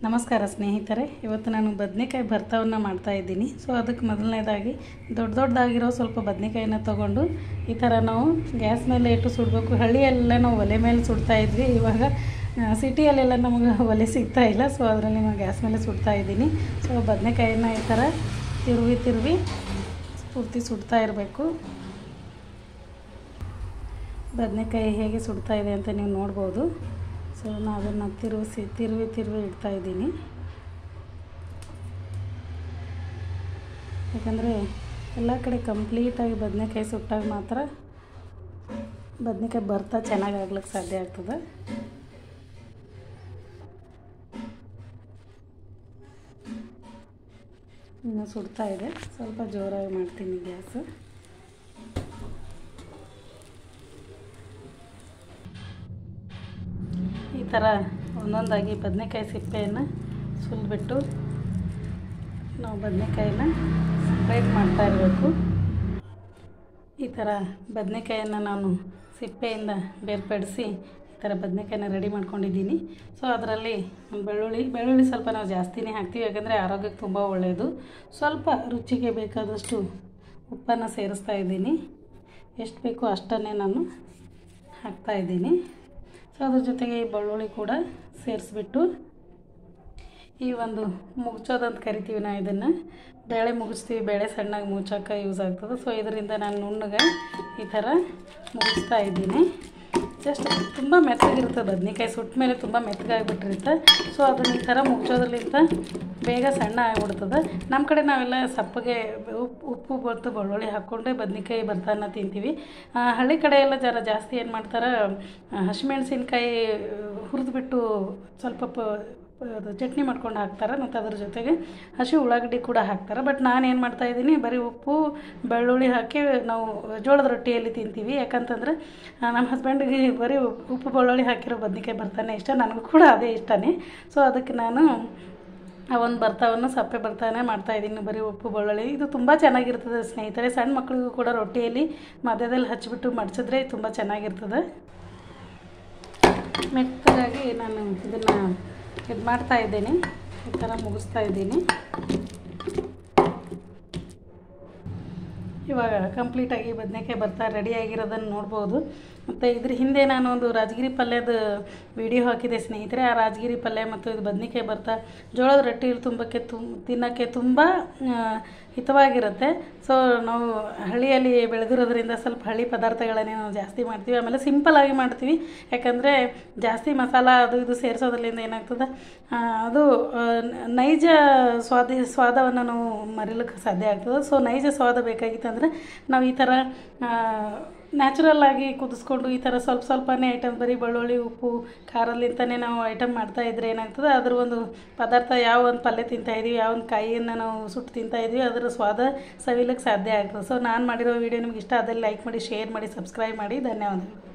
ನಮಸ್ಕಾರ ಸ್ನೇಹಿತರೆ, ಇವತ್ತು ನಾನು ಬದನೆಕಾಯಿ ಭರ್ತಾವನ್ನು ಮಾಡ್ತಾ ಇದ್ದೀನಿ. ಸೊ ಅದಕ್ಕೆ ಮೊದಲನೇದಾಗಿ ದೊಡ್ಡದಾಗಿರೋ ಸ್ವಲ್ಪ ಬದನೆಕಾಯಿನ ತೊಗೊಂಡು ಈ ಥರ ನಾವು ಗ್ಯಾಸ್ ಮೇಲೆ ಇಟ್ಟು ಸುಡಬೇಕು. ಹಳ್ಳಿಯೆಲ್ಲ ನಾವು ಒಲೆ ಮೇಲೆ ಸುಡ್ತಾ ಇದ್ವಿ. ಇವಾಗ ಸಿಟಿಯಲ್ಲೆಲ್ಲ ನಮಗೆ ಒಲೆ ಸಿಗ್ತಾ ಇಲ್ಲ. ಸೊ ಅದರಲ್ಲಿ ನಾನು ಗ್ಯಾಸ್ ಮೇಲೆ ಸುಡ್ತಾ ಇದ್ದೀನಿ. ಸೊ ಬದನೆಕಾಯಿನ ಈ ಥರ ತಿರುವಿ ಪೂರ್ತಿ ಸುಡ್ತಾ ಇರಬೇಕು. ಬದನೆಕಾಯಿ ಹೇಗೆ ಸುಡ್ತಾ ಇದೆ ಅಂತ ನೀವು ನೋಡ್ಬೋದು. ಸೊ ನಾನು ಅದನ್ನು ತಿರುವಿ ಇಡ್ತಾ ಇದ್ದೀನಿ. ಯಾಕಂದರೆ ಎಲ್ಲ ಕಡೆ ಕಂಪ್ಲೀಟಾಗಿ ಬದನೆಕಾಯಿ ಸುಟ್ಟಾಗ ಮಾತ್ರ ಬದನೆಕಾಯಿ ಭರ್ತಾ ಚೆನ್ನಾಗಿ ಆಗ್ಲಿಕ್ಕೆ ಸಾಧ್ಯ ಆಗ್ತದೆ. ಇನ್ನು ಸುಡ್ತಾ ಇದೆ, ಸ್ವಲ್ಪ ಜೋರಾಗಿ ಮಾಡ್ತೀನಿ ಗ್ಯಾಸು. ಈ ಥರ ಒಂದೊಂದಾಗಿ ಬದನೆಕಾಯಿ ಸಿಪ್ಪೆಯನ್ನು ಸುಲಿದ್ಬಿಟ್ಟು ನಾವು ಬದನೆಕಾಯಿನ ಸಪ್ರೇಟ್ ಮಾಡ್ತಾ ಇರಬೇಕು. ಈ ಥರ ಬದನೆಕಾಯನ್ನು ನಾನು ಸಿಪ್ಪೆಯಿಂದ ಬೇರ್ಪಡಿಸಿ ಈ ಥರ ಬದನೆಕಾಯಿನ ರೆಡಿ ಮಾಡ್ಕೊಂಡಿದ್ದೀನಿ. ಸೊ ಅದರಲ್ಲಿ ಬೆಳ್ಳುಳ್ಳಿ ಸ್ವಲ್ಪ ನಾವು ಜಾಸ್ತಿನೇ ಹಾಕ್ತೀವಿ, ಯಾಕಂದರೆ ಆರೋಗ್ಯಕ್ಕೆ ತುಂಬ ಒಳ್ಳೆಯದು. ಸ್ವಲ್ಪ ರುಚಿಗೆ ಬೇಕಾದಷ್ಟು ಉಪ್ಪನ್ನು ಸೇರಿಸ್ತಾ ಇದ್ದೀನಿ. ಎಷ್ಟು ಬೇಕೋ ಅಷ್ಟನ್ನೇ ನಾನು ಹಾಕ್ತಾಯಿದ್ದೀನಿ. ಸೊ ಅದ್ರ ಜೊತೆಗೆ ಈ ಬೆಳ್ಳುಳ್ಳಿ ಕೂಡ ಸೇರಿಸ್ಬಿಟ್ಟು ಈ ಒಂದು ಮುಗ್ಚೋದಂತ ಕರಿತೀವಿ ನಾವು ಇದನ್ನು. ಬೇಳೆ ಮುಗಿಸ್ತೀವಿ, ಬೇಳೆ ಸಣ್ಣಗೆ ಮುಚ್ಚೋಕ್ಕೆ ಯೂಸ್ ಆಗ್ತದೆ. ಸೊ ಇದರಿಂದ ನಾನು ನುಣ್ಣಗೆ ಈ ಥರ ಮುಗಿಸ್ತಾ ಇದ್ದೀನಿ. ಜಸ್ಟ್ ತುಂಬ ಮೆತ್ತಗಿರುತ್ತೆ ಬದನೆಕಾಯಿ, ಸುಟ್ಟ ಮೇಲೆ ತುಂಬ ಮೆತ್ತಗಾಗಿಬಿಟ್ಟಿರುತ್ತೆ. ಸೊ ಅದನ್ನು ಈ ಥರ ಮುಗ್ಚೋದ್ರಲ್ಲಿಂದ ಬೇಗ ಸಣ್ಣ ಆಗಿಬಿಡ್ತದೆ. ನಮ್ಮ ಕಡೆ ನಾವೆಲ್ಲ ಸಪ್ಪಗೆ ಉಪ್ಪು ಮತ್ತು ಬೆಳ್ಳುಳ್ಳಿ ಹಾಕ್ಕೊಂಡೆ ಬದನೆಕಾಯಿ ಭರ್ತಾನ ತಿಂತೀವಿ. ಹಳ್ಳಿ ಕಡೆ ಎಲ್ಲ ಜಾಸ್ತಿ ಏನು ಮಾಡ್ತಾರೆ, ಹಸಿಮೆಣ್ಸಿನ್ಕಾಯಿ ಹುರಿದ್ಬಿಟ್ಟು ಸ್ವಲ್ಪ ಚಟ್ನಿ ಮಾಡ್ಕೊಂಡು ಹಾಕ್ತಾರೆ, ಮತ್ತು ಅದ್ರ ಜೊತೆಗೆ ಹಸಿ ಉಳ್ಳಾಗಡ್ಡಿ ಕೂಡ ಹಾಕ್ತಾರೆ. ಬಟ್ ನಾನು ಏನು ಮಾಡ್ತಾಯಿದ್ದೀನಿ, ಬರೀ ಉಪ್ಪು ಬೆಳ್ಳುಳ್ಳಿ ಹಾಕಿ ನಾವು ಜೋಳದ ರೊಟ್ಟಿಯಲ್ಲಿ ತಿಂತೀವಿ. ಯಾಕಂತಂದರೆ ನಮ್ಮ ಹಸ್ಬೆಂಡಿಗೆ ಬರೀ ಉಪ್ಪು ಬೆಳ್ಳುಳ್ಳಿ ಹಾಕಿರೋ ಬದನೆಕಾಯಿ ಭರ್ತಾನೆ ಇಷ್ಟ, ನನಗೂ ಕೂಡ ಅದೇ ಇಷ್ಟನೇ. ಸೊ ಅದಕ್ಕೆ ನಾನು ಆ ಒಂದು ಭರ್ತಾವನ್ನು ಸಪ್ಪೆ ಭರ್ತಾನೆ ಮಾಡ್ತಾಯಿದ್ದೀನಿ, ಬರೀ ಉಪ್ಪು ಬೆಳ್ಳುಳ್ಳಿ. ಇದು ತುಂಬ ಚೆನ್ನಾಗಿರ್ತದೆ ಸ್ನೇಹಿತರೆ. ಸಣ್ಣ ಮಕ್ಕಳಿಗೂ ಕೂಡ ರೊಟ್ಟಿಯಲ್ಲಿ ಮಧ್ಯದಲ್ಲಿ ಹಚ್ಚಿಬಿಟ್ಟು ಮಡಚಿದ್ರೆ ತುಂಬ ಚೆನ್ನಾಗಿರ್ತದೆ. ಮೆತ್ತಗಾಗಿ ನಾನು ಇದನ್ನು ಇದು ಮಾಡ್ತಾ ಇದ್ದೀನಿ, ಈ ಥರ ಮುಗಿಸ್ತಾ ಇದ್ದೀನಿ. ಇವಾಗ ಕಂಪ್ಲೀಟಾಗಿ ಬದನೆಕಾಯಿ ಭರ್ತಾ ರೆಡಿಯಾಗಿರೋದನ್ನು ನೋಡ್ಬೋದು. ಮತ್ತು ಇದ್ರ ಹಿಂದೆ ನಾನು ಒಂದು ರಾಜಗಿರಿ ಪಲ್ಯದ ವಿಡಿಯೋ ಹಾಕಿದೆ ಸ್ನೇಹಿತರೆ. ಆ ರಾಜಗಿರಿ ಪಲ್ಯ ಮತ್ತು ಇದು ಬದನೆಕಾಯಿ ಭರ್ತಾ ಜೋಳದ ರೊಟ್ಟಿಯಲ್ಲಿ ತಿನ್ನೋಕ್ಕೆ ತುಂಬ ಹಿತವಾಗಿರುತ್ತೆ. ಸೊ ನಾವು ಹಳ್ಳಿಯಲ್ಲಿ ಬೆಳೆದಿರೋದ್ರಿಂದ ಸ್ವಲ್ಪ ಹಳ್ಳಿ ಪದಾರ್ಥಗಳನ್ನೇ ನಾವು ಜಾಸ್ತಿ ಮಾಡ್ತೀವಿ. ಆಮೇಲೆ ಸಿಂಪಲ್ಲಾಗಿ ಮಾಡ್ತೀವಿ, ಯಾಕಂದರೆ ಜಾಸ್ತಿ ಮಸಾಲ ಅದು ಇದು ಸೇರಿಸೋದ್ರಿಂದ ಏನಾಗ್ತದೆ, ಅದು ನೈಜ ಸ್ವಾದವನ್ನು ನಾವು ಮರಿಲಿಕ್ಕೆ ಸಾಧ್ಯ ಆಗ್ತದೆ. ಸೊ ನೈಜ ಸ್ವಾದ ಬೇಕಾಗಿತ್ತಂದರೆ ನಾವು ಈ ಥರ ನ್ಯಾಚುರಲ್ಲಾಗಿ ಕುದಿಸ್ಕೊಂಡು ಈ ಥರ ಸ್ವಲ್ಪನೇ ಐಟಮ್, ಬರೀ ಬೆಳ್ಳುಳ್ಳಿ ಉಪ್ಪು ಖಾರಲಿಂತಲೇ ನಾವು ಐಟಮ್ ಮಾಡ್ತಾಯಿದ್ರೆ ಏನಾಗ್ತದೆ, ಅದ್ರ ಒಂದು ಪದಾರ್ಥ ಯಾವ ಒಂದು ಪಲ್ಯ ತಿಂತಾಯಿದ್ದೀವಿ, ಯಾವ ಒಂದು ಕಾಯಿಯನ್ನು ನಾವು ಸುಟ್ಟು ತಿಂತಾಯಿದ್ವಿ, ಅದರ ಸ್ವಾದ ಸವಿಲಿಕ್ಕೆ ಸಾಧ್ಯ ಆಗ್ತದೆ. ಸೊ ನಾನು ಮಾಡಿರೋ ವಿಡಿಯೋ ನಿಮ್ಗೆ ಇಷ್ಟ ಆದಲ್ಲಿ ಲೈಕ್ ಮಾಡಿ, ಶೇರ್ ಮಾಡಿ, ಸಬ್ಸ್ಕ್ರೈಬ್ ಮಾಡಿ. ಧನ್ಯವಾದಗಳು.